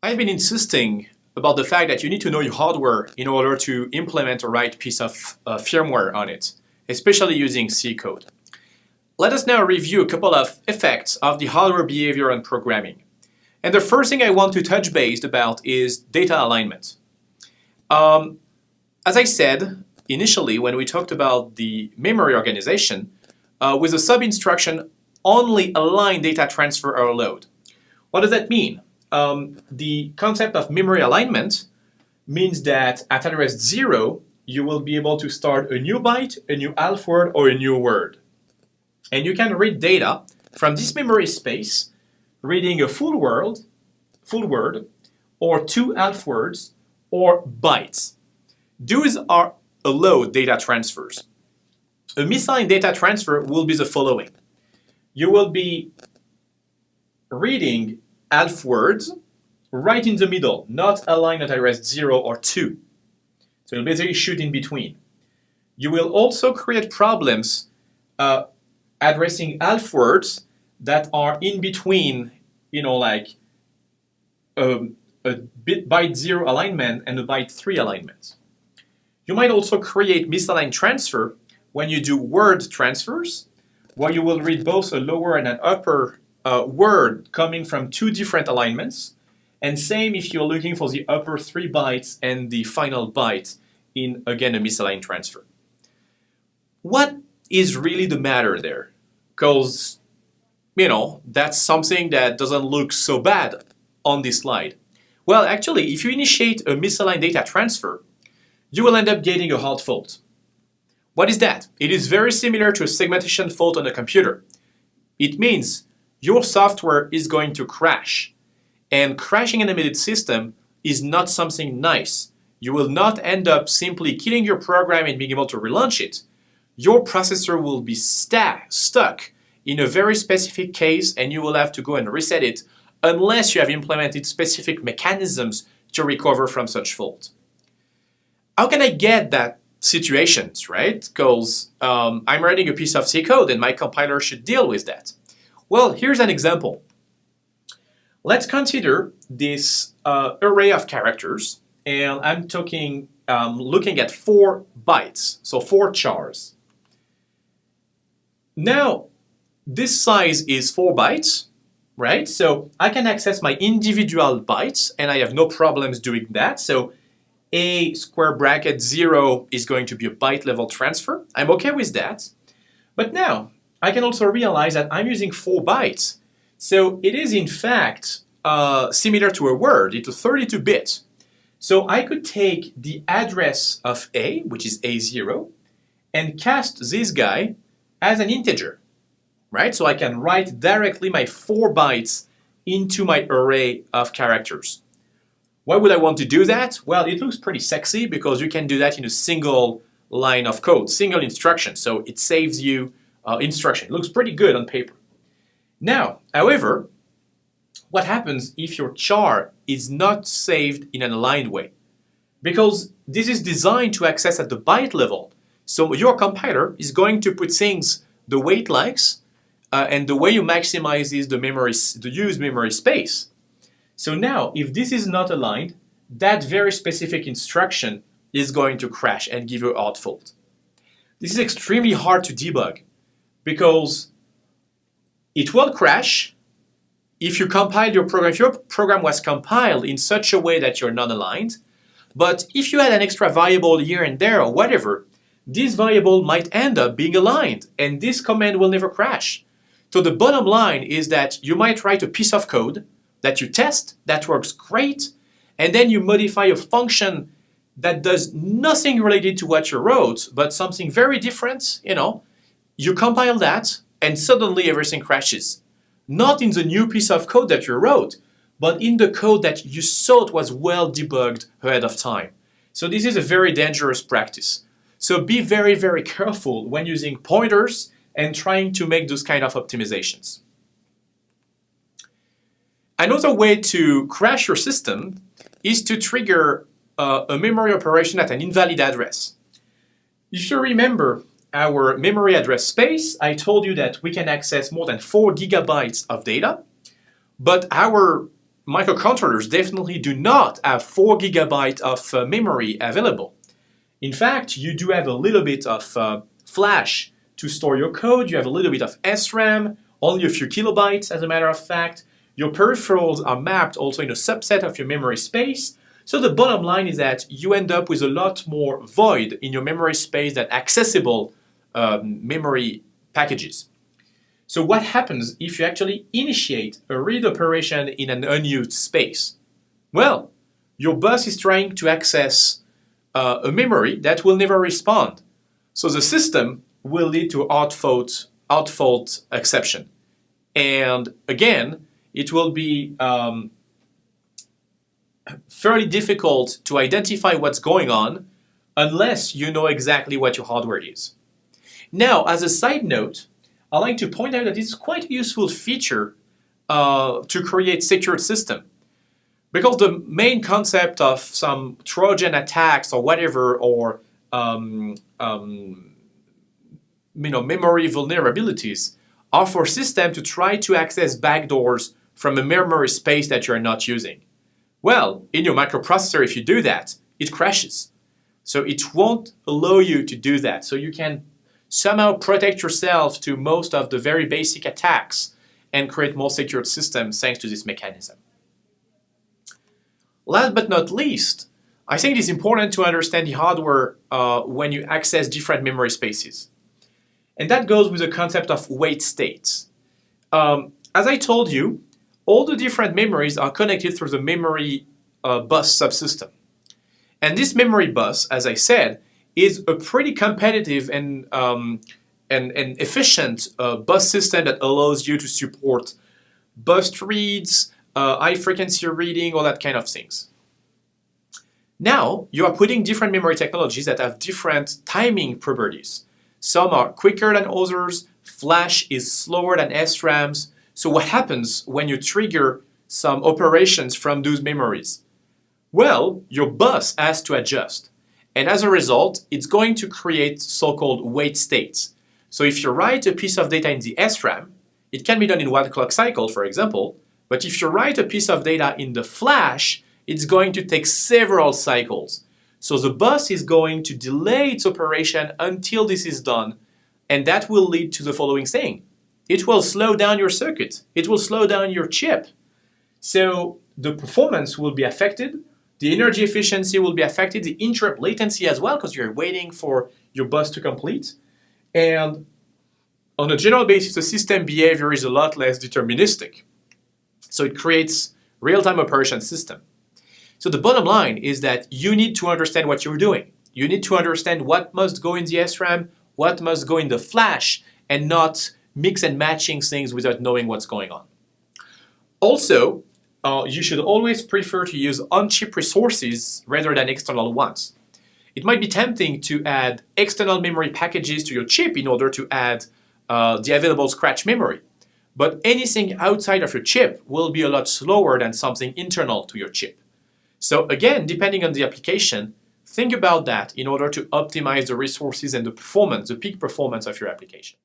I've been insisting about the fact that you need to know your hardware in order to implement the right piece of firmware on it, especially using C code. Let us now review a couple of effects of the hardware behavior on programming. And the first thing I want to touch base about is data alignment. As I said initially when we talked about the memory organization, with a sub-instruction, only align data transfer or load. What does that mean? The concept of memory alignment means that at address 0, you will be able to start a new byte, a new half word, or a new word. And you can read data from this memory space, reading a full word, or two half words, or bytes. Those are allowed data transfers. A misaligned data transfer will be the following. You will be reading half words right in the middle, not aligned at address 0 or 2. So you'll basically shoot in between. You will also create problems addressing half words that are in between, like a byte 0 alignment and a byte 3 alignment. You might also create misaligned transfer when you do word transfers, where you will read both a lower and an upper word coming from two different alignments, and same if you're looking for the upper 3 bytes and the final byte in, again, a misaligned transfer. What is really the matter there? Because, that's something that doesn't look so bad on this slide. Well, actually, if you initiate a misaligned data transfer, you will end up getting a hard fault. What is that? It is very similar to a segmentation fault on a computer. It means your software is going to crash. And crashing an embedded system is not something nice. You will not end up simply killing your program and being able to relaunch it. Your processor will be stuck in a very specific case, and you will have to go and reset it unless you have implemented specific mechanisms to recover from such fault. How can I get that situations, right? Because I'm writing a piece of C code and my compiler should deal with that. Well, here's an example. Let's consider this array of characters, and I'm looking at 4 bytes, so 4 chars. Now, this size is 4 bytes, right? So I can access my individual bytes, and I have no problems doing that. So a square bracket 0 is going to be a byte level transfer. I'm okay with that. But now, I can also realize that I'm using 4 bytes. So it is in fact similar to a word. It's a 32-bit. So I could take the address of A, which is A0, and cast this guy as an integer, right? So I can write directly my 4 bytes into my array of characters. Why would I want to do that? Well, it looks pretty sexy because you can do that in a single line of code, single instruction. So it saves you instruction. It looks pretty good on paper. Now, however, what happens if your char is not saved in an aligned way? Because this is designed to access at the byte level. So your compiler is going to put things the way it likes and the way you maximize is the used memory space. So now, if this is not aligned, that very specific instruction is going to crash and give you a hard fault. This is extremely hard to debug because it will crash if you compile your program. If your program was compiled in such a way that you're non-aligned, but if you had an extra variable here and there or whatever, this variable might end up being aligned and this command will never crash. So the bottom line is that you might write a piece of code that you test, that works great, and then you modify a function that does nothing related to what you wrote, but something very different, you compile that, and suddenly everything crashes. Not in the new piece of code that you wrote, but in the code that you thought was well debugged ahead of time. So this is a very dangerous practice. So be very, very careful when using pointers and trying to make those kind of optimizations. Another way to crash your system is to trigger a memory operation at an invalid address. If you remember our memory address space, I told you that we can access more than 4 gigabytes of data, but our microcontrollers definitely do not have 4 GB of memory available. In fact, you do have a little bit of flash to store your code, you have a little bit of SRAM, only a few kilobytes as a matter of fact. Your peripherals are mapped also in a subset of your memory space. So the bottom line is that you end up with a lot more void in your memory space than accessible memory packages. So what happens if you actually initiate a read operation in an unused space? Well, your bus is trying to access a memory that will never respond. So the system will lead to outfault exception. And again, it will be fairly difficult to identify what's going on unless you know exactly what your hardware is. Now, as a side note, I'd like to point out that it's quite a useful feature to create secured system. Because the main concept of some Trojan attacks or whatever, or memory vulnerabilities, are for system to try to access backdoors from a memory space that you're not using. Well, in your microprocessor, if you do that, it crashes. So it won't allow you to do that. So you can somehow protect yourself to most of the very basic attacks and create more secured systems thanks to this mechanism. Last but not least, I think it is important to understand the hardware when you access different memory spaces. And that goes with the concept of wait states. As I told you, all the different memories are connected through the memory bus subsystem. And this memory bus, as I said, is a pretty competitive and efficient bus system that allows you to support bus reads, high frequency reading, all that kind of things. Now, you are putting different memory technologies that have different timing properties. Some are quicker than others, flash is slower than SRAMs. So what happens when you trigger some operations from those memories? Well, your bus has to adjust. And as a result, it's going to create so-called wait states. So if you write a piece of data in the SRAM, it can be done in one clock cycle, for example. But if you write a piece of data in the flash, it's going to take several cycles. So the bus is going to delay its operation until this is done. And that will lead to the following thing. It will slow down your circuit. It will slow down your chip. So the performance will be affected. The energy efficiency will be affected. The interrupt latency as well, because you're waiting for your bus to complete. And on a general basis, the system behavior is a lot less deterministic. So it creates real-time operation system. So the bottom line is that you need to understand what you're doing. You need to understand what must go in the SRAM, what must go in the flash, and not mix and matching things without knowing what's going on. Also, you should always prefer to use on-chip resources rather than external ones. It might be tempting to add external memory packages to your chip in order to add the available scratch memory. But anything outside of your chip will be a lot slower than something internal to your chip. So again, depending on the application, think about that in order to optimize the resources and the performance, the peak performance of your application.